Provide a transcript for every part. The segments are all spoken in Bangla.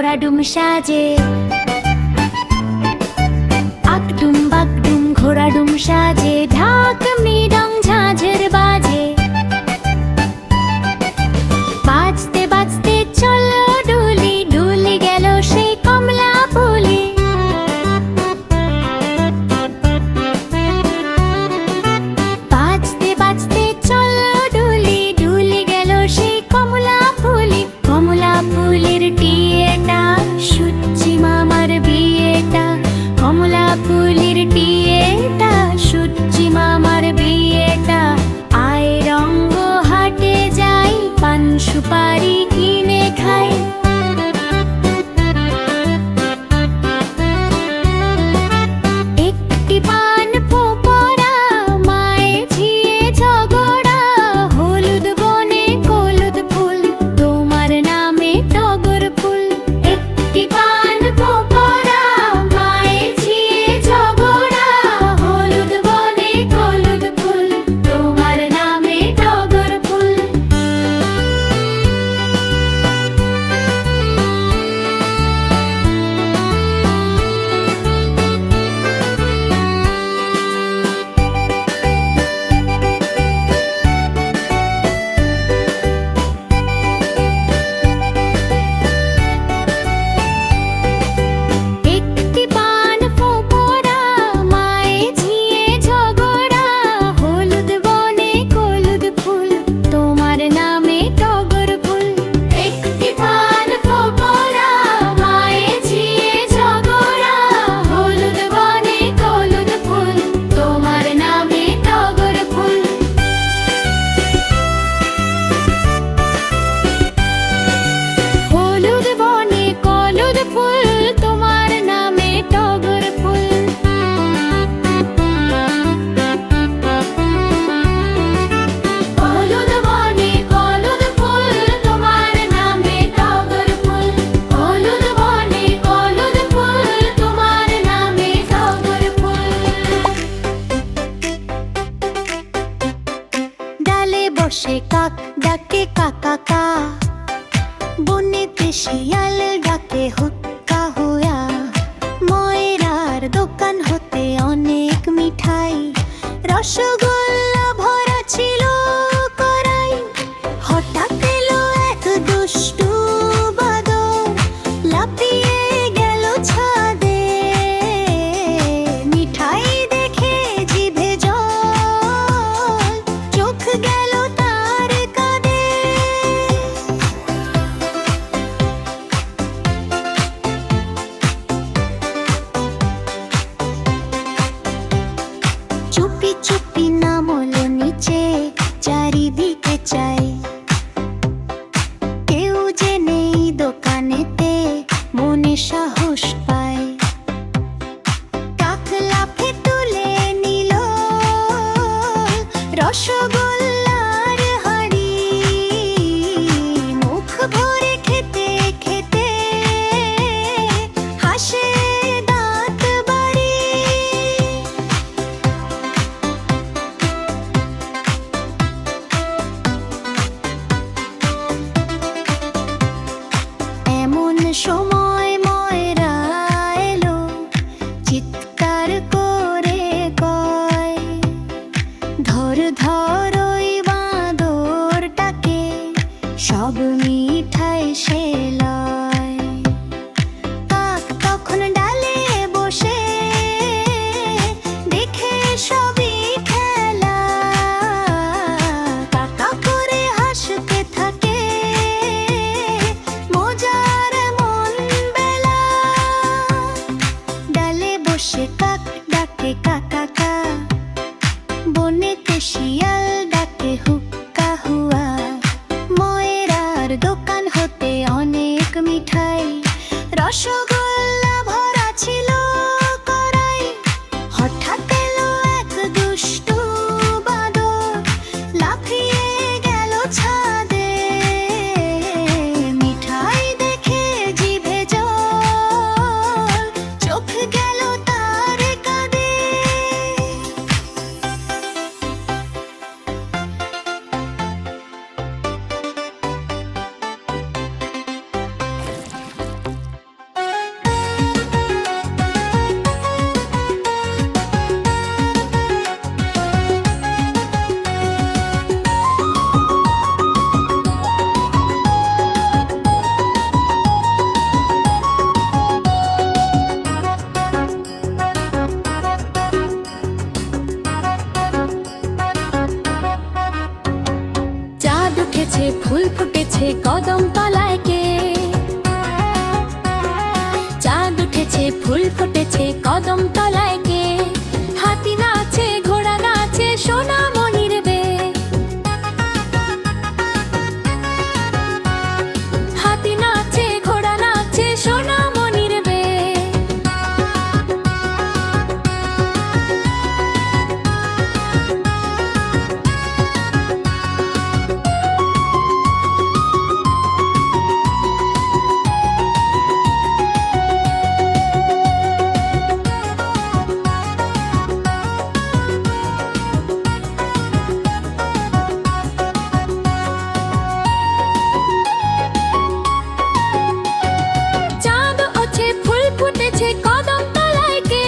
ঘোড়াডুম সাজে। আকডুম বাকডুম ঘোড়াডুম সাজে, ঢাক মৃদং ঝাঁঝের বাজে। বাজতে বাজতে চলল ডুলি, ডুলি গেল সেই কমলা পুলি। বাজতে বাজতে চলল ডুলি, ডুলি গেল সেই কমলা ফুলি। কমলা ফুলের টিয়েটা, সূর্যি মামার বিয়েটা। কমলা ফুলের টিয়েটা, সূর্যি মামার বিয়েটা। আয় রঙ্গ হাটে যাই, পান সুপারি কিনে খাই। একটি পান পোপড়া, মায়ে ঝিয়ে ঝগড়া। হলুদ বনে হলুদ ফুল, তোমার নামে টগর ফুল। একটি পান পোপড়া, মায়ে ঝিয়ে ঝগড়া। হলুদ বনে হলুদ ফুল, তোমার নামে টগর ফুল। একটি পান পোপড়া, মায়ে ঝিয়ে ঝগড়া। হলুদ বনে হলুদ ফুল, তোমার নামে টগর ফুল। একটি পান পোপড়া, মায়ে ঝিয়ে ঝগড়া। হলুদ বনে হলুদ ফুল, তোমার নামে টগর ফুল। হলুদ বনে হলুদ ফুল, তোমার নামে টগর ফুল। হলুদ বনে হলুদ ফুল, তোমার নামে টগর ফুল। হলুদ বনে হলুদ ফুল, তোমার নামে টগর ফুল। ডালে বসে কাক ডাকে কাকা কা, বনেতে শিয়াল ডাকে হুক্কা হুয়া। ময়রার দোকান হতে অনেক মিঠাই, রসগোল্লা ভরা ছিল কড়াই। হঠাৎ এলো এক দুষ্টু বাদর, লাফিয়ে গেল ছাদে। মিঠাই দেখে জিভে জল, চোখ গেল তার কাঁদে। চুপি চুপি নামলো নিচে, চারিদিকে চাই। কেউ যে নেই দোকানেতে, মনে সাহস পায়। কাক লাফে তুলে নিল রসগোল্লার হাঁড়ি। মুখ ভরে খেতে খেতে হাসে দাঁত বাড়ি। এমন সময় ময়রা এলো, চিৎকার করে কয়, ধর ধর উঠেছে ফুল ফুটেছে কদম তলায় কে? চাঁদ উঠেছে ফুল ফুটেছে কদম তলায় কে? হাতি নাচে ঘোড়া নাচে সোনামণির বে। হাতি নাচে ঘোড়া নাচে সোনামণির বে। চাঁদ ওঠে ফুল ফুটেছে কদম তলায় কে?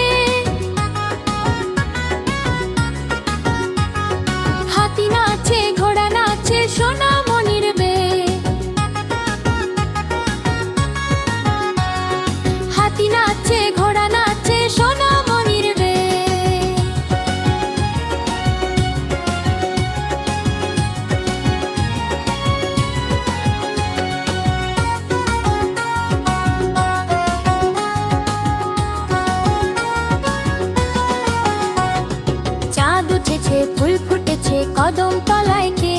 হাতি নাচে ঘোড়া নাচে সোনামণির বে। হাতি নাচে ঘোড়া নাচে সোনামণির বে। চাঁদ উঠেছে ফুল ফুটেছে কদম তলায় কে?